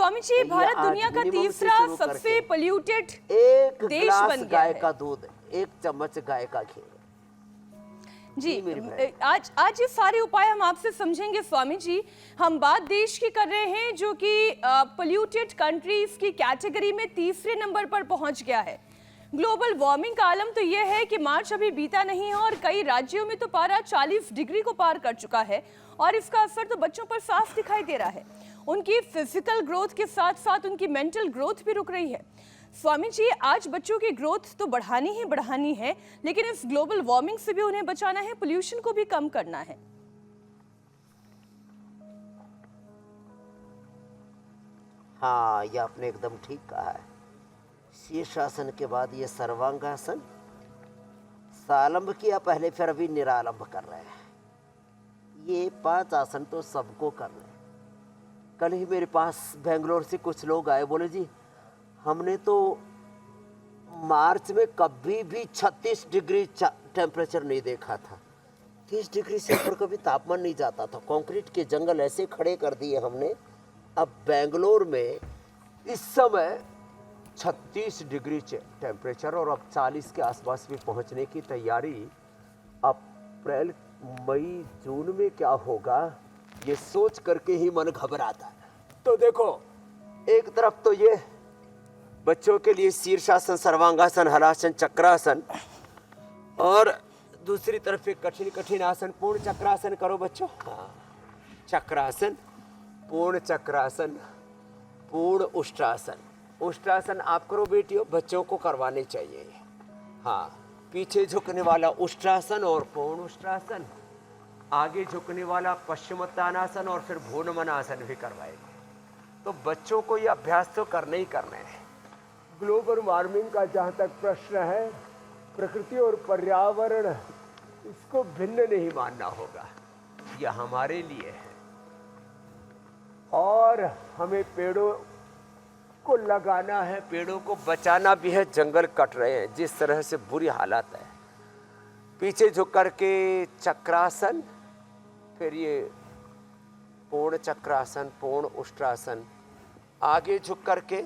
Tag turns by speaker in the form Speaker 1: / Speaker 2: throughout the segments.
Speaker 1: स्वामी जी, भारत दुनिया का तीसरा सबसे पोल्यूटेड
Speaker 2: एक
Speaker 1: देश
Speaker 2: ग्लास
Speaker 1: बन गया
Speaker 2: गाय
Speaker 1: है।
Speaker 2: का दूध, एक चम्मच गाय का घी।
Speaker 1: जी,
Speaker 2: मेरी बहन,
Speaker 1: आज ये सारे उपाय हम आपसे समझेंगे स्वामी जी। हम बात देश की कर रहे हैं जो कि पोल्यूटेड कंट्रीज की कैटेगरी में तीसरे नंबर पर पहुंच गया है। ग्लोबल वार्मिंग का आलम तो यह है कि मार्च अभी बीता नहीं है और कई राज्यों में तो पारा 40 डिग्री को पार कर चुका है और इसका असर तो बच्चों पर साफ दिखाई दे रहा है। उनकी फिजिकल ग्रोथ के साथ साथ उनकी मेंटल ग्रोथ भी रुक रही है। स्वामी जी, आज बच्चों की ग्रोथ तो बढ़ानी है, लेकिन इस ग्लोबल वार्मिंग से भी उन्हें बचाना है, पोल्यूशन को भी कम करना है।
Speaker 2: हाँ, ये आपने एकदम ठीक कहा है। शीर्षासन के बाद ये सर्वांगासन, सालंब किया पहले, फिर अभी निरालंब कर रहे हैं। ये 5 आसन तो सबको कर रहे हैं। कल ही मेरे पास बेंगलोर से कुछ लोग आए, बोले जी हमने तो मार्च में कभी भी 36 डिग्री टेम्परेचर नहीं देखा था। 30 डिग्री से ऊपर कभी तापमान नहीं जाता था। कंक्रीट के जंगल ऐसे खड़े कर दिए हमने। अब बेंगलोर में इस समय 36 डिग्री टेम्परेचर और अब 40 के आसपास भी पहुंचने की तैयारी। अप्रैल, मई, जून में क्या होगा, ये सोच करके ही मन घबराता है। तो देखो, एक तरफ तो ये बच्चों के लिए शीर्षासन, सर्वांगासन, हलासन, चक्रासन, और दूसरी तरफ एक कठिन कठिन आसन पूर्ण चक्रासन करो बच्चों। हाँ, चक्रासन, पूर्ण चक्रासन, पूर्ण उष्ट्रासन। उष्ट्रासन आप करो बेटियों, बच्चों को करवाने चाहिए। हाँ, पीछे झुकने वाला उष्ट्रासन और पूर्ण उष्ट्रासन, आगे झुकने वाला पश्चिमोत्तानासन और फिर भूनमनासन भी करवाएंगे। तो बच्चों को ये अभ्यास तो करने ही करने हैं। ग्लोबल वार्मिंग का जहाँ तक प्रश्न है, प्रकृति और पर्यावरण, इसको भिन्न नहीं मानना होगा। यह हमारे लिए है और हमें पेड़ों को लगाना है, पेड़ों को बचाना भी है। जंगल कट रहे हैं, जिस तरह से बुरी हालत है। पीछे झुक करके चक्रासन, फिर ये पूर्ण चक्रासन, पूर्ण उष्ट्रासन, आगे झुक करके।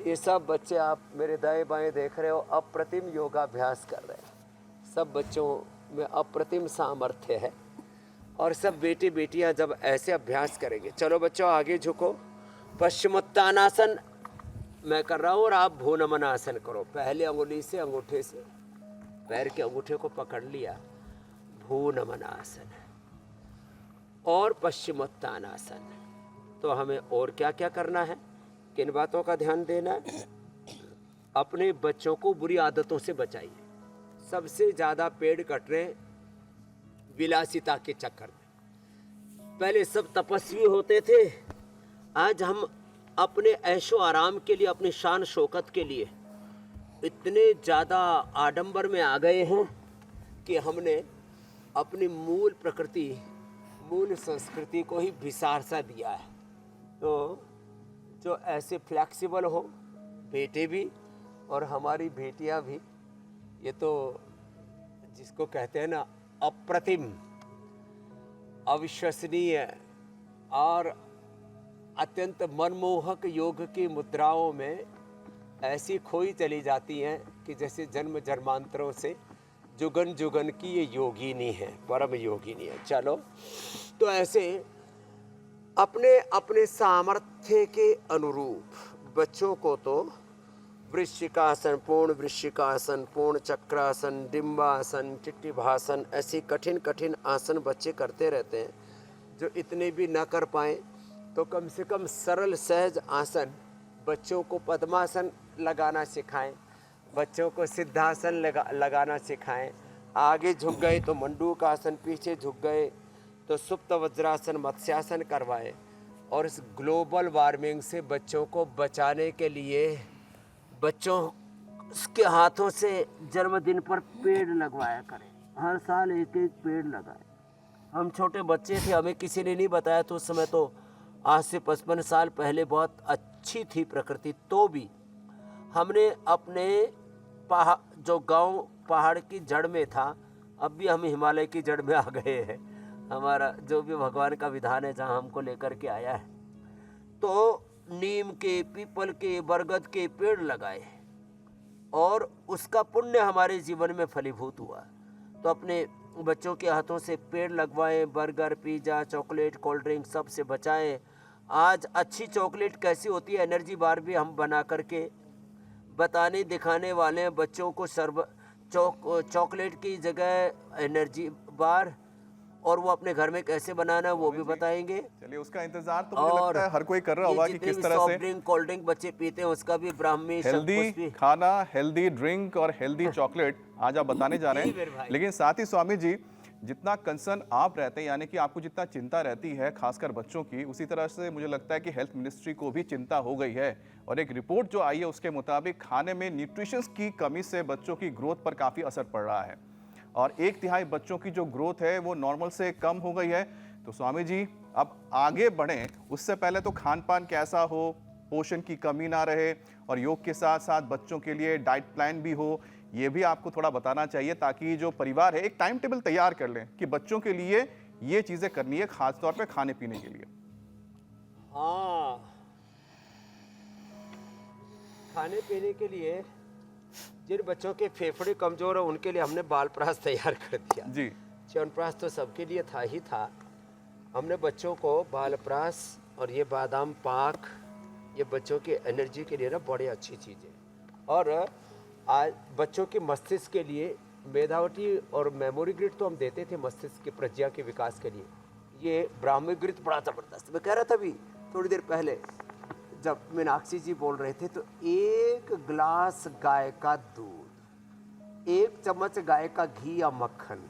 Speaker 2: ये सब बच्चे आप मेरे दाएं बाएं देख रहे हो, अप्रतिम योगाभ्यास कर रहे हैं। सब बच्चों में अप्रतिम सामर्थ्य है और सब बेटे बेटियां जब ऐसे अभ्यास करेंगे। चलो बच्चों आगे झुको। पश्चिमोत्तानासन मैं कर रहा हूँ और आप भूनमनासन करो। पहले अंगुली से, अंगूठे से पैर के अंगूठे को पकड़ लिया, भूनमनासन और पश्चिमोत्तानासन। तो हमें और क्या क्या करना है, किन बातों का ध्यान देना है? अपने बच्चों को बुरी आदतों से बचाइए। सबसे ज़्यादा पेड़ कट रहे विलासिता के चक्कर में। पहले सब तपस्वी होते थे, आज हम अपने ऐशो आराम के लिए, अपनी शान शौकत के लिए इतने ज़्यादा आडंबर में आ गए हैं कि हमने अपनी मूल प्रकृति, मूल संस्कृति को ही विसार सा दिया है। तो जो ऐसे फ्लेक्सिबल हो, बेटे भी और हमारी बेटियां भी, ये तो जिसको कहते हैं ना अप्रतिम, अविश्वसनीय और अत्यंत मनमोहक योग की मुद्राओं में ऐसी खोई चली जाती हैं कि जैसे जन्म जन्मांतरों से जुगन जुगन की ये योगिनी है, परम योगिनी है। चलो, तो ऐसे अपने अपने सामर्थ्य के अनुरूप बच्चों को तो वृश्चिकासन, पूर्ण वृश्चिकासन, पूर्ण चक्रासन, डिम्बासन, टिट्टिभासन, ऐसी कठिन कठिन आसन बच्चे करते रहते हैं। जो इतने भी ना कर पाए तो कम से कम सरल सहज आसन, बच्चों को पद्मासन लगाना सिखाएं, बच्चों को सिद्धासन लगाना सिखाएं। आगे झुक गए तो मंडूक आसन, पीछे झुक गए तो सुप्त वज्रासन, मत्स्यासन करवाएं। और इस ग्लोबल वार्मिंग से बच्चों को बचाने के लिए बच्चों के हाथों से जन्मदिन पर पेड़ लगवाया करें। हर साल एक एक पेड़ लगाएं। हम छोटे बच्चे थे, हमें किसी ने नहीं बताया, तो उस समय तो आज से 55 साल पहले बहुत अच्छी थी प्रकृति, तो भी हमने अपने जो गांव पहाड़ की जड़ में था, अब भी हम हिमालय की जड़ में आ गए हैं। हमारा जो भी भगवान का विधान है, जहाँ हमको लेकर के आया है। तो नीम के, पीपल के, बरगद के पेड़ लगाए और उसका पुण्य हमारे जीवन में फलीभूत हुआ। तो अपने बच्चों के हाथों से पेड़ लगवाएं, burger, pizza, chocolate, cold drink सब से बचाएं। आज अच्छी चॉकलेट कैसी होती है, एनर्जी बार भी हम बना करके बताने दिखाने वाले हैं बच्चों को। चॉकलेट की जगह एनर्जी बार, और वो अपने घर में कैसे बनाना है वो भी बताएंगे।
Speaker 3: चलिए, उसका इंतजार तो मुझे लगता है हर कोई कर रहा होगा कि किस तरह
Speaker 2: सॉफ्ट
Speaker 3: से
Speaker 2: ड्रिंक, कोल्ड ड्रिंक बच्चे पीते हैं उसका भी ब्राह्मी
Speaker 3: हेल्दी खाना, हेल्दी ड्रिंक और हेल्दी चॉकलेट आज आप बताने जा रहे हैं। लेकिन साथ ही स्वामी जी, जितना कंसर्न आप रहते हैं, यानी कि आपको जितना चिंता रहती है खासकर बच्चों की, उसी तरह से मुझे लगता है कि हेल्थ मिनिस्ट्री को भी चिंता हो गई है। और एक रिपोर्ट जो आई है उसके मुताबिक खाने में न्यूट्रिशन की कमी से बच्चों की ग्रोथ पर काफ़ी असर पड़ रहा है और 1/3 बच्चों की जो ग्रोथ है वो नॉर्मल से कम हो गई है। तो स्वामी जी, अब आगे बढ़ें उससे पहले तो खान पान कैसा हो, पोषण की कमी ना रहे और योग के साथ साथ बच्चों के लिए डाइट प्लान भी हो, ये भी आपको थोड़ा बताना चाहिए ताकि जो परिवार है एक टाइम टेबल तैयार कर लें कि बच्चों के लिए ये चीजें करनी है, खासतौर पे खाने पीने के लिए।
Speaker 2: हाँ, खाने पीने के लिए जिन बच्चों के फेफड़े कमजोर है उनके लिए हमने बालप्रास तैयार कर दिया
Speaker 3: जी।
Speaker 2: च्यवनप्राश तो सबके लिए था ही था। हमने बच्चों को बालप्रास और ये बादाम पाक, ये बच्चों की एनर्जी के लिए ना बड़ी अच्छी चीज़ है। और आज बच्चों के मस्तिष्क के लिए मेधावटी और मेमोरी ग्रिड तो हम देते थे मस्तिष्क के प्रज्ञा के विकास के लिए। ये ब्राह्मी ग्रिड बड़ा ज़बरदस्त। मैं कह रहा था अभी थोड़ी देर पहले जब मीनाक्षी जी बोल रहे थे, तो 1 गिलास गाय का दूध, 1 चम्मच गाय का घी या मक्खन,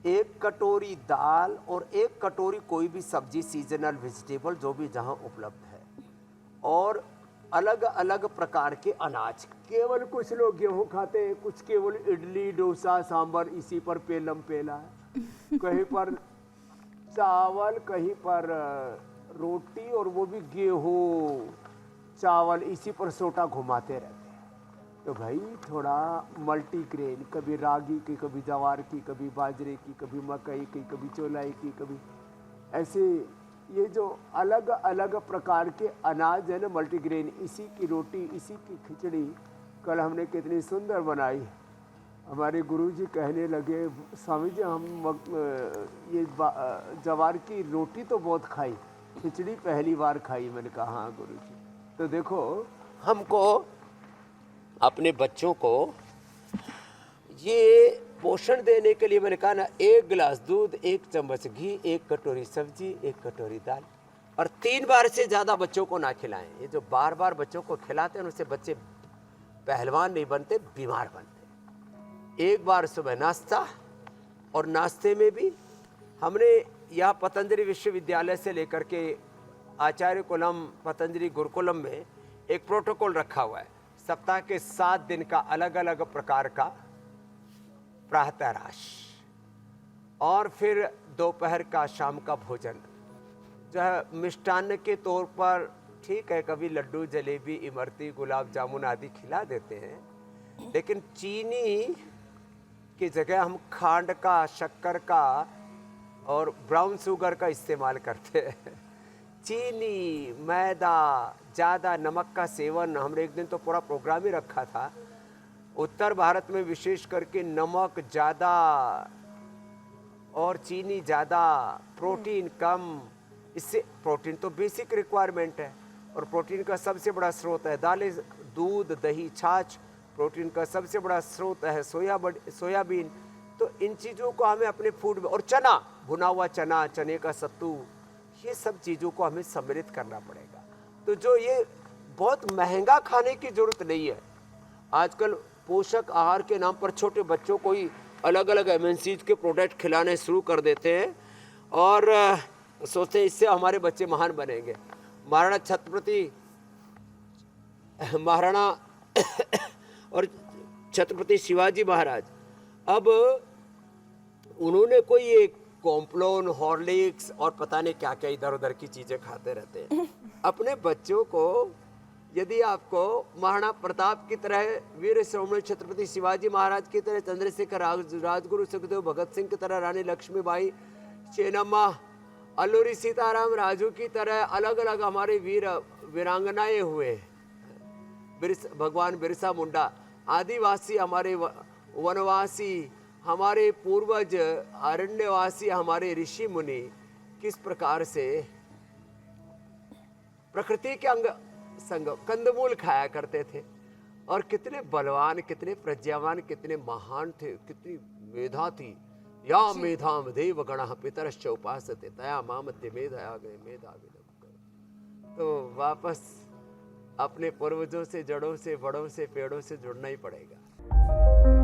Speaker 2: 1 कटोरी दाल और 1 कटोरी कोई भी सब्जी, सीजनल वेजिटेबल जो भी जहाँ उपलब्ध है, और अलग अलग प्रकार के अनाज। केवल कुछ लोग गेहूँ खाते हैं, कुछ केवल इडली, डोसा, सांभर, इसी पर पेलम पेला है। कहीं पर चावल, कहीं पर रोटी, और वो भी गेहूँ चावल, इसी पर सोटा घुमाते रहते हैं। तो भाई थोड़ा मल्टीग्रेन, कभी रागी की, कभी जवार की, कभी बाजरे की, कभी मकई की, कभी चौलाई की, कभी ऐसे ये जो अलग अलग प्रकार के अनाज है ना, मल्टीग्रेन, इसी की रोटी, इसी की खिचड़ी कल हमने कितनी सुंदर बनाई। हमारे गुरुजी कहने लगे, स्वामी जी हम ये जवार की रोटी तो बहुत खाई, खिचड़ी पहली बार खाई। मैंने कहा हाँ गुरुजी। तो देखो, हमको अपने बच्चों को ये पोषण देने के लिए मैंने कहा ना, 1 गिलास दूध, 1 चम्मच घी, 1 कटोरी सब्जी, 1 कटोरी दाल, और 3 बार से ज़्यादा बच्चों को ना खिलाएं। ये जो बार बार बच्चों को खिलाते हैं उससे बच्चे पहलवान नहीं बनते, बीमार बनते। 1 बार सुबह नाश्ता, और नाश्ते में भी हमने यहाँ पतंजलि विश्वविद्यालय से लेकर के आचार्य कुलम, पतंजलि गुरुकुलम में एक प्रोटोकॉल रखा हुआ है। सप्ताह के 7 दिन का अलग अलग प्रकार का प्रातःराश, और फिर दोपहर का, शाम का भोजन जो है मिष्टान्न के तौर पर, ठीक है, कभी लड्डू, जलेबी, इमरती, गुलाब जामुन आदि खिला देते हैं, लेकिन चीनी की जगह हम खांड का, शक्कर का और ब्राउन शुगर का इस्तेमाल करते हैं। चीनी, मैदा, ज़्यादा नमक का सेवन, हमने एक दिन तो पूरा प्रोग्राम ही रखा था। उत्तर भारत में विशेष करके नमक ज़्यादा और चीनी ज़्यादा, प्रोटीन कम। इससे प्रोटीन तो बेसिक रिक्वायरमेंट है, और प्रोटीन का सबसे बड़ा स्रोत है दालें, दूध, दही, छाछ। प्रोटीन का सबसे बड़ा स्रोत है सोयाबीन। तो इन चीज़ों को हमें अपने फूड में, और चना, भुना हुआ चना, चने का सत्तू, ये सब चीज़ों को हमें सम्मिलित करना पड़ेगा। तो जो ये बहुत महंगा खाने की ज़रूरत नहीं है। आजकल पोषक आहार के नाम पर छोटे बच्चों को ही अलग अलग MNCs के प्रोडक्ट खिलाने शुरू कर देते हैं, और सोचते हैं इससे हमारे बच्चे महान बनेंगे। महाराणा और छत्रपति शिवाजी महाराज, अब उन्होंने कोई एक कॉम्प्लोन, हॉर्लिक्स और पता नहीं क्या क्या इधर उधर की चीज़ें खाते रहते हैं। अपने बच्चों को यदि आपको महाराणा प्रताप की तरह, वीर श्रोमणी छत्रपति शिवाजी महाराज की तरह, चंद्रशेखर, राजगुरु सुखदेव, भगत सिंह की तरह, रानी लक्ष्मीबाई, चेन्नम्मा
Speaker 4: अल्लूरी सीताराम राजू की तरह अलग अलग हमारे वीर वीरांगनाएं हुए। भगवान बिरसा मुंडा, आदिवासी हमारे वनवासी, हमारे पूर्वज अरण्यवासी, हमारे ऋषि मुनि किस प्रकार से प्रकृति के अंग संग कंदमूल खाया करते थे और कितने बलवान, कितने प्रज्ञावान, कितने महान थे, कितनी मेधा थी। या मेधाम देव गणः पितरश्च उपासते तया मामत्य मेधया गए मेधा विदम। तो वापस अपने पूर्वजों से, जड़ों से, बड़ों से, पेड़ों से जुड़ना ही पड़ेगा।